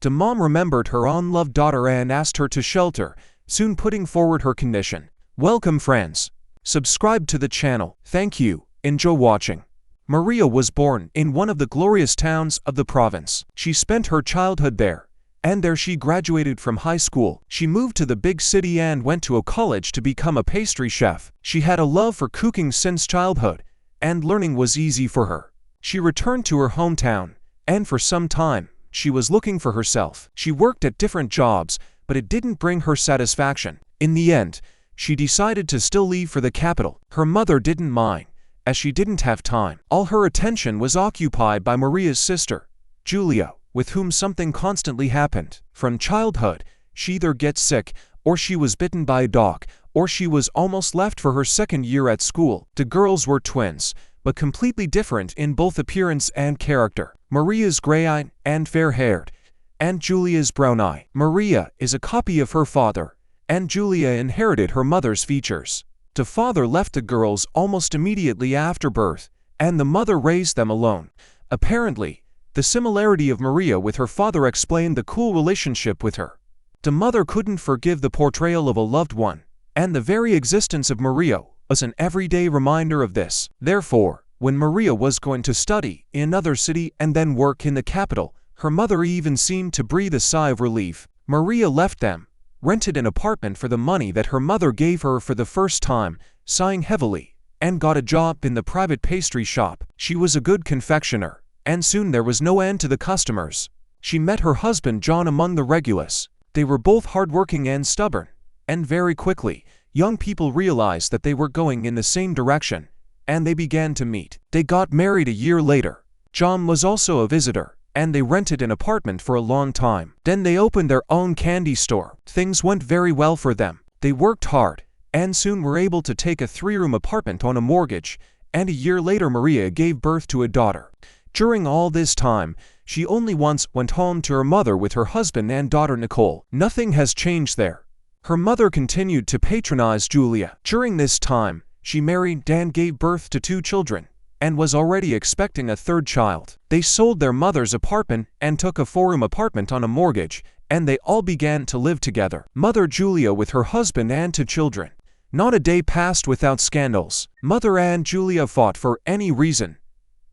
The mom remembered her unloved daughter and asked her to shelter, soon putting forward her condition. Welcome friends. Subscribe to the channel. Thank you. Enjoy watching. Maria was born in one of the glorious towns of the province. She spent her childhood there, and there she graduated from high school. She moved to the big city and went to a college to become a pastry chef. She had a love for cooking since childhood, and learning was easy for her. She returned to her hometown, and for some time, she was looking for herself. She worked at different jobs, but it didn't bring her satisfaction. In the end, she decided to still leave for the capital. Her mother didn't mind, as she didn't have time. All her attention was occupied by Maria's sister, Julia, with whom something constantly happened. From childhood, she either gets sick, or she was bitten by a dog, or she was almost left for her second year at school. The girls were twins, but completely different in both appearance and character. Maria's gray-eyed and fair-haired, and Julia's brown-eyed. Maria is a copy of her father, and Julia inherited her mother's features. The father left the girls almost immediately after birth, and the mother raised them alone. Apparently, the similarity of Maria with her father explained the cool relationship with her. The mother couldn't forgive the portrayal of a loved one, and the very existence of Maria was an everyday reminder of this. Therefore, when Maria was going to study in another city and then work in the capital, her mother even seemed to breathe a sigh of relief. Maria left them, rented an apartment for the money that her mother gave her for the first time, sighing heavily, and got a job in the private pastry shop. She was a good confectioner, and soon there was no end to the customers. She met her husband John among the regulars. They were both hardworking and stubborn, and very quickly, young people realized that they were going in the same direction, and they began to meet. They got married a year later. John was also a visitor, and they rented an apartment for a long time. Then they opened their own candy store. Things went very well for them. They worked hard, and soon were able to take a 3-room apartment on a mortgage, and a year later Maria gave birth to a daughter. During all this time, she only once went home to her mother with her husband and daughter Nicole. Nothing has changed there. Her mother continued to patronize Julia. During this time, she married and gave birth to 2 children, and was already expecting a 3rd child. They sold their mother's apartment and took a 4-room apartment on a mortgage, and they all began to live together. Mother Julia with her husband and 2 children. Not a day passed without scandals. Mother and Julia fought for any reason,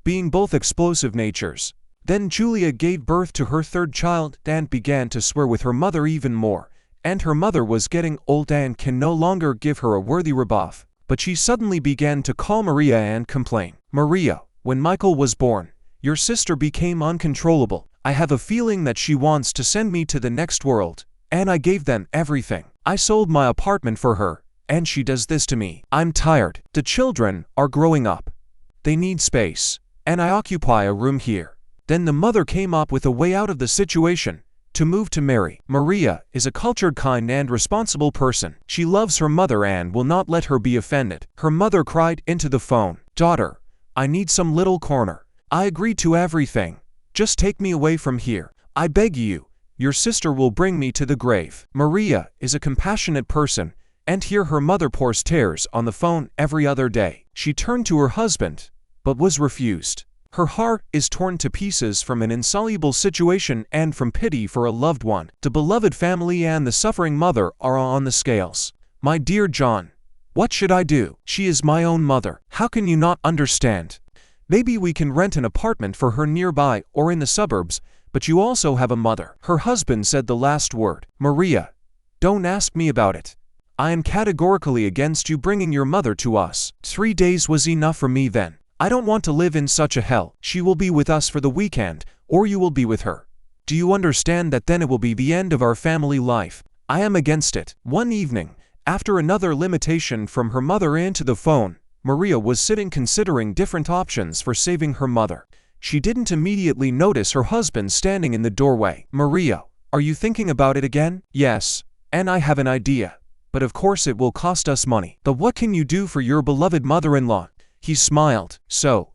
being both explosive natures. Then Julia gave birth to her 3rd child and began to swear with her mother even more, and her mother was getting old and can no longer give her a worthy rebuff. But she suddenly began to call Maria and complain. Maria, when Michael was born, your sister became uncontrollable. I have a feeling that she wants to send me to the next world, and I gave them everything. I sold my apartment for her, and she does this to me. I'm tired. The children are growing up. They need space, and I occupy a room here. Then the mother came up with a way out of the situation, to move to Mary. Maria is a cultured, kind, and responsible person. She loves her mother and will not let her be offended. Her mother cried into the phone, "Daughter, I need some little corner. I agree to everything. Just take me away from here. I beg you. Your sister will bring me to the grave." Maria is a compassionate person, and here her mother pours tears on the phone every other day. She turned to her husband, but was refused. Her heart is torn to pieces from an insoluble situation and from pity for a loved one. The beloved family and the suffering mother are on the scales. My dear John, what should I do? She is my own mother. How can you not understand? Maybe we can rent an apartment for her nearby or in the suburbs, but you also have a mother. Her husband said the last word. Maria, don't ask me about it. I am categorically against you bringing your mother to us. 3 days was enough for me then. I don't want to live in such a hell. She will be with us for the weekend, or you will be with her. Do you understand that then it will be the end of our family life? I am against it. One evening, after another limitation from her mother into the phone, Maria was sitting considering different options for saving her mother. She didn't immediately notice her husband standing in the doorway. Maria, are you thinking about it again? Yes, and I have an idea. But of course it will cost us money. But what can you do for your beloved mother-in-law? He smiled. So,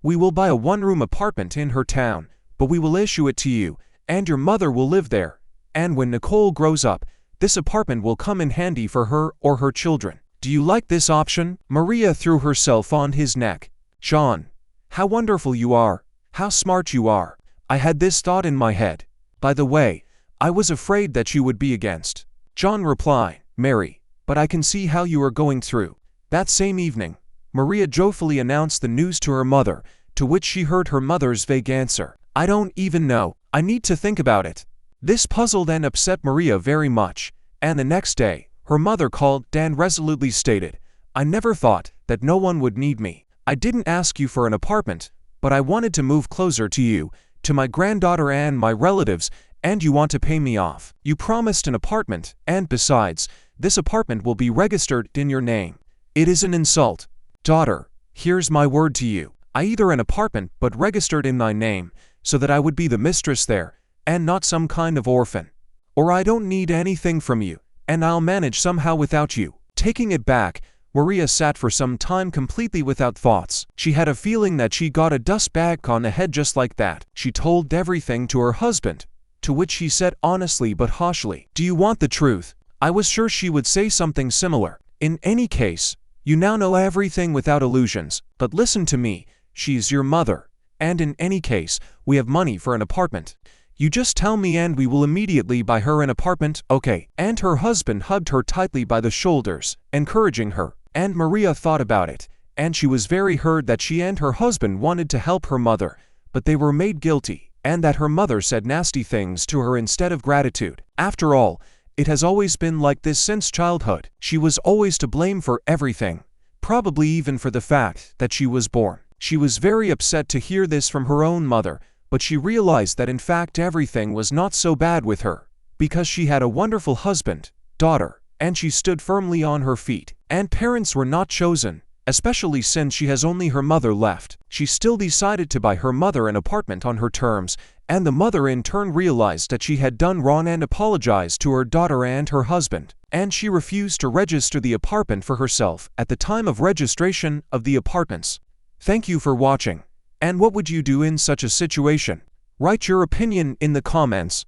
we will buy a 1-room apartment in her town, but we will issue it to you, and your mother will live there. And when Nicole grows up, this apartment will come in handy for her or her children. Do you like this option? Maria threw herself on his neck. John, how wonderful you are. How smart you are. I had this thought in my head. By the way, I was afraid that you would be against. John replied, Mary, but I can see how you are going through. That same evening, Maria joyfully announced the news to her mother, to which she heard her mother's vague answer, I don't even know. I need to think about it. This puzzled and upset Maria very much, and the next day, her mother called and resolutely stated, I never thought that no one would need me. I didn't ask you for an apartment, but I wanted to move closer to you, to my granddaughter and my relatives, and you want to pay me off. You promised an apartment, and besides, this apartment will be registered in your name. It is an insult. Daughter, here's my word to you. I either an apartment but registered in thy name, so that I would be the mistress there, and not some kind of orphan. Or I don't need anything from you, and I'll manage somehow without you. Taking it back, Maria sat for some time completely without thoughts. She had a feeling that she got a dust bag on the head just like that. She told everything to her husband, to which he said honestly but harshly, Do you want the truth? I was sure she would say something similar. In any case, you now know everything without illusions, but listen to me, she's your mother, and in any case, we have money for an apartment. You just tell me and we will immediately buy her an apartment, okay? And her husband hugged her tightly by the shoulders, encouraging her, and Maria thought about it, and she was very hurt that she and her husband wanted to help her mother, but they were made guilty, and that her mother said nasty things to her instead of gratitude. After all, it has always been like this since childhood. She was always to blame for everything, probably even for the fact that she was born. She was very upset to hear this from her own mother, but she realized that in fact everything was not so bad with her, because she had a wonderful husband, daughter, and she stood firmly on her feet. And parents were not chosen, especially since she has only her mother left. She still decided to buy her mother an apartment on her terms, and the mother in turn realized that she had done wrong and apologized to her daughter and her husband, and she refused to register the apartment for herself at the time of registration of the apartments. Thank you for watching. And what would you do in such a situation? Write your opinion in the comments.